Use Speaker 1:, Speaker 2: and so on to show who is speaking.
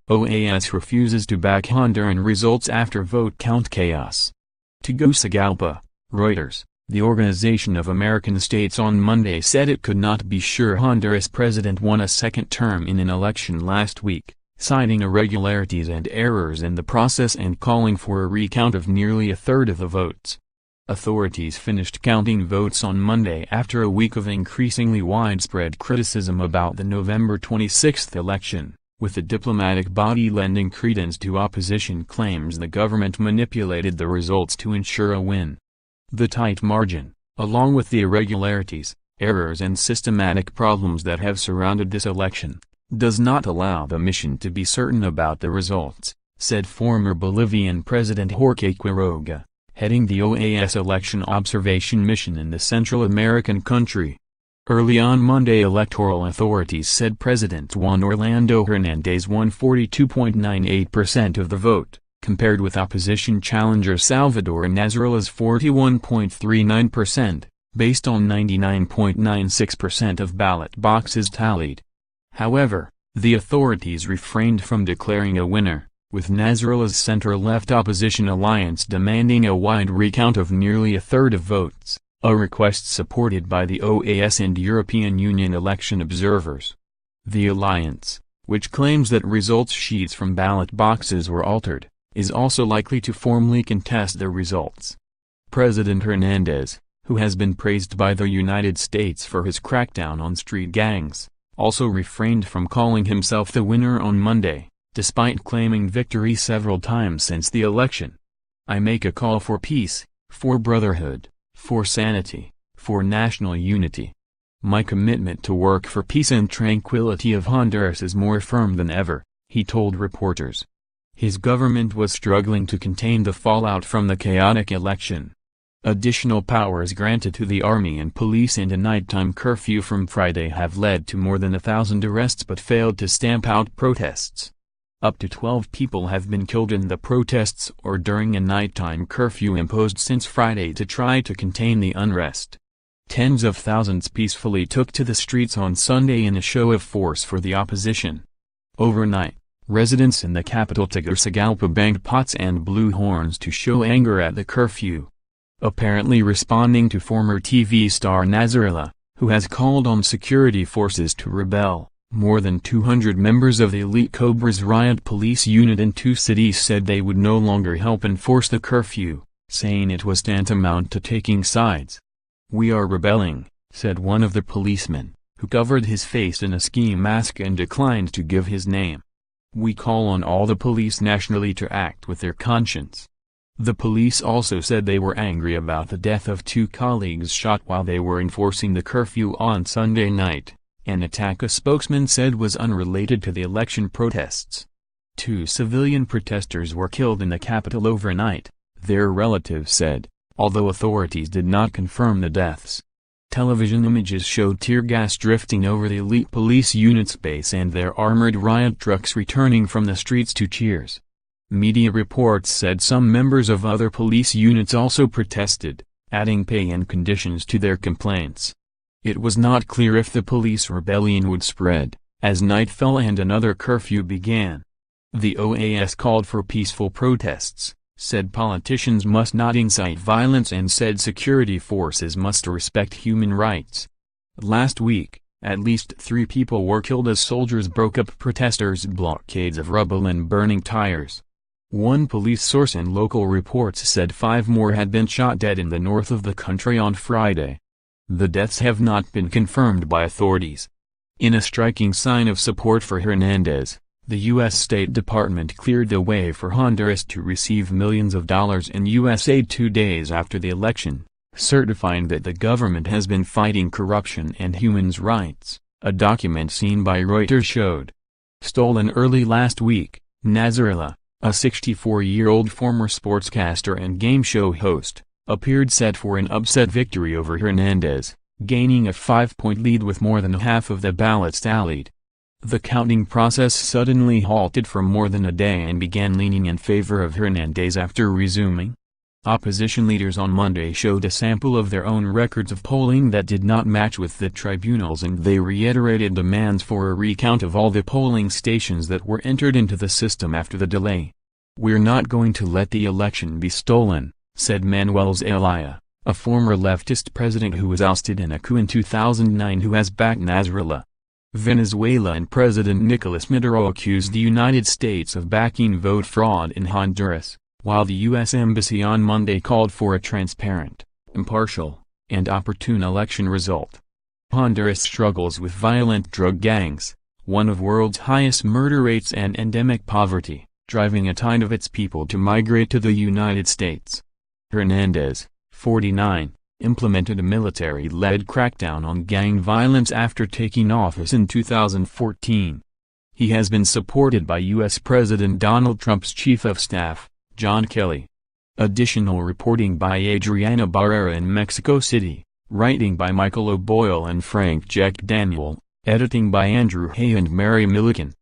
Speaker 1: OAS refuses to back Honduran results after vote count chaos. TEGUCIGALPA, Reuters. The Organization of American States on Monday said it could not be sure Honduras president won a second term in an election last week, citing irregularities and errors in the process and calling for a recount of nearly a third of the votes. Authorities finished counting votes on Monday after a week of increasingly widespread criticism about the November 26 election, with the diplomatic body lending credence to opposition claims the government manipulated the results to ensure a win. The tight margin, along with the irregularities, errors and systematic problems that have surrounded this election, does not allow the mission to be certain about the results, said former Bolivian President Jorge Quiroga, heading the OAS election observation mission in the Central American country. Early on Monday, electoral authorities said President Juan Orlando Hernández won 42.98% of the vote, compared with opposition challenger Salvador Nasrallah's 41.39%, based on 99.96% of ballot boxes tallied. However, the authorities refrained from declaring a winner, with Nasrallah's center-left opposition alliance demanding a wide recount of nearly a third of votes, a request supported by the OAS and European Union election observers. The alliance, which claims that results sheets from ballot boxes were altered, is also likely to formally contest the results. President Hernández, who has been praised by the United States for his crackdown on street gangs, also refrained from calling himself the winner on Monday, despite claiming victory several times since the election. "I make a call for peace, for brotherhood, for sanity, for national unity. My commitment to work for peace and tranquility of Honduras is more firm than ever," he told reporters. His government was struggling to contain the fallout from the chaotic election. Additional powers granted to the army and police and a nighttime curfew from Friday have led to more than 1,000 arrests but failed to stamp out protests. Up to 12 people have been killed in the protests or during a nighttime curfew imposed since Friday to try to contain the unrest. Tens of thousands peacefully took to the streets on Sunday in a show of force for the opposition. Overnight, residents in the capital Tegucigalpa banged pots and blew horns to show anger at the curfew. Apparently responding to former TV star Nasrallah, who has called on security forces to rebel, more than 200 members of the elite Cobra's riot police unit in two cities said they would no longer help enforce the curfew, saying it was tantamount to taking sides. "We are rebelling," said one of the policemen, who covered his face in a ski mask and declined to give his name. "We call on all the police nationally to act with their conscience." The police also said they were angry about the death of two colleagues shot while they were enforcing the curfew on Sunday night, an attack a spokesman said was unrelated to the election protests. Two civilian protesters were killed in the capital overnight, their relatives said, although authorities did not confirm the deaths. Television images showed tear gas drifting over the elite police unit's base and their armored riot trucks returning from the streets to cheers. Media reports said some members of other police units also protested, adding pay and conditions to their complaints. It was not clear if the police rebellion would spread, as night fell and another curfew began. The OAS called for peaceful protests, said politicians must not incite violence and said security forces must respect human rights. Last week, at least 3 people were killed as soldiers broke up protesters' blockades of rubble and burning tires. One police source and local reports said 5 more had been shot dead in the north of the country on Friday. The deaths have not been confirmed by authorities. In a striking sign of support for Hernández, the U.S. State Department cleared the way for Honduras to receive millions of dollars in U.S. aid 2 days after the election, certifying that the government has been fighting corruption and human rights, a document seen by Reuters showed. Stolen early last week, Nasrallah, a 64-year-old former sportscaster and game show host, appeared set for an upset victory over Hernández, gaining a 5-point lead with more than half of the ballots tallied. The counting process suddenly halted for more than a day and began leaning in favor of Hernández after resuming. Opposition leaders on Monday showed a sample of their own records of polling that did not match with the tribunal's, and they reiterated demands for a recount of all the polling stations that were entered into the system after the delay. "We're not going to let the election be stolen," said Manuel Zelaya, a former leftist president who was ousted in a coup in 2009 who has backed Nasrallah. Venezuela and President Nicolas Maduro accused the United States of backing vote fraud in Honduras, while the U.S. Embassy on Monday called for a transparent, impartial, and opportune election result. Honduras struggles with violent drug gangs, one of the world's highest murder rates, and endemic poverty, driving a tide of its people to migrate to the United States. Hernandez, 49, implemented a military-led crackdown on gang violence after taking office in 2014. He has been supported by U.S. President Donald Trump's Chief of Staff, John Kelly. Additional reporting by Adriana Barrera in Mexico City, writing by Michael O'Boyle and Frank Jack Daniel, editing by Andrew Hay and Mary Milliken.